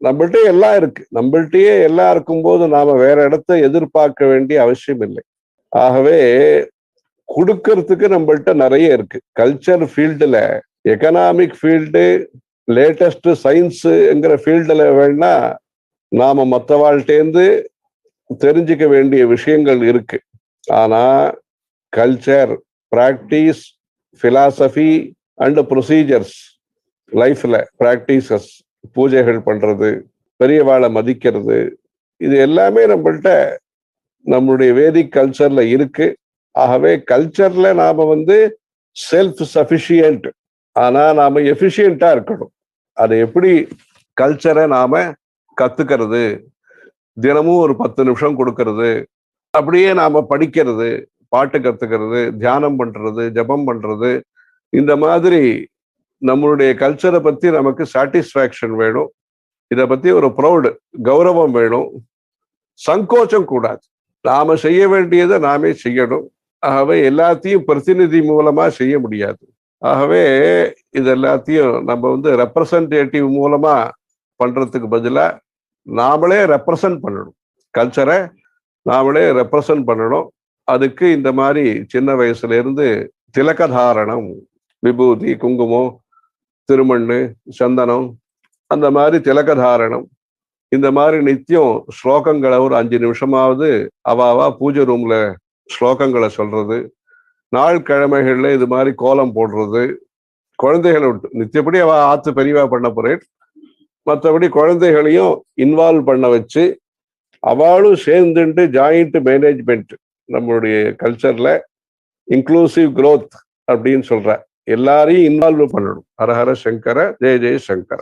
நம்மள்ட்டே எல்லாம் இருக்கு. நம்மள்ட்டயே எல்லாம் இருக்கும்போது நாம வேற இடத்த எதிர்பார்க்க வேண்டிய அவசியம் இல்லை. ஆகவே கொடுக்கறதுக்கு நம்மள்ட்ட நிறைய இருக்கு. கல்ச்சர் ஃபீல்டுல, எக்கனாமிக் ஃபீல்டு, லேட்டஸ்ட் சயின்ஸுங்கிற ஃபீல்டுல வேணா நாம மற்றவாழ்கிட்டேருந்து தெரிஞ்சுக்க வேண்டிய விஷயங்கள் இருக்கு. ஆனா culture, practice, philosophy and procedures, லைஃப்ல பிராக்டிசஸ், பூஜைகள் பண்றது, பெரியவாளை மதிக்கிறது, இது எல்லாமே நம்மள்ட்ட நம்மளுடைய வேதிக் கல்ச்சர்ல இருக்கு. ஆகவே கல்ச்சர்ல நாம செல்ஃப் சஃபிஷியன்ட், ஆனா நாம எஃபிஷியண்டா இருக்கணும். அதை எப்படி கல்ச்சரை நாம கத்துக்கிறது, தினமும் ஒரு 10 நிமிஷம் கொடுக்கறது, அப்படியே நாம படிக்கிறது, பாட்டு கத்துக்கிறது, தியானம் பண்றது, ஜபம் பண்றது, இந்த மாதிரி நம்மளுடைய கல்ச்சரை பத்தி நமக்கு சாட்டிஸ்ஃபேக்ஷன் வேணும். இதை பத்தி ஒரு ப்ரௌடு, கௌரவம் வேணும். சங்கோச்சம் கூடாது. நாம செய்ய வேண்டியதை நாமே செய்யணும். ஆகவே எல்லாத்தையும் பிரதிநிதி மூலமா செய்ய முடியாது. ஆகவே இது எல்லாத்தையும் நம்ம ரெப்ரசன்டேட்டிவ் மூலமா பண்றதுக்கு பதிலா நாமளே ரெப்ரசன்ட் பண்ணணும். கல்ச்சரை நாமளே ரெப்ரசன்ட் பண்ணணும். அதுக்கு இந்த மாதிரி சின்ன வயசுல இருந்து திலகதாரணம், விபூதி, குங்குமம், திருமண்ணு, சந்தனம், அந்த மாதிரி திலகதாரணம், இந்த மாதிரி நித்தியம் ஸ்லோகங்களை ஒரு 5 நிமிஷமாவது அவாவா பூஜை ரூம்ல ஸ்லோகங்களை சொல்றது, நாள் கிழமைகள்ல இது மாதிரி கோலம் போடுறது, குழந்தைகளை விட்டு நித்தியப்படி அவ ஆத்து பெரியவா பண்ண போறேன், மற்றபடி குழந்தைகளையும் இன்வால்வ் பண்ண வச்சு அவளும் சேர்ந்துட்டு ஜாயிண்ட் மேனேஜ்மெண்ட், நம்மளுடைய கல்ச்சர்ல இன்க்ளூசிவ் growth அப்படின்னு சொல்ற, எல்லாரையும் இன்வால்வ் பண்ணணும். ஹரஹர சங்கர, ஜெய ஜெய சங்கர.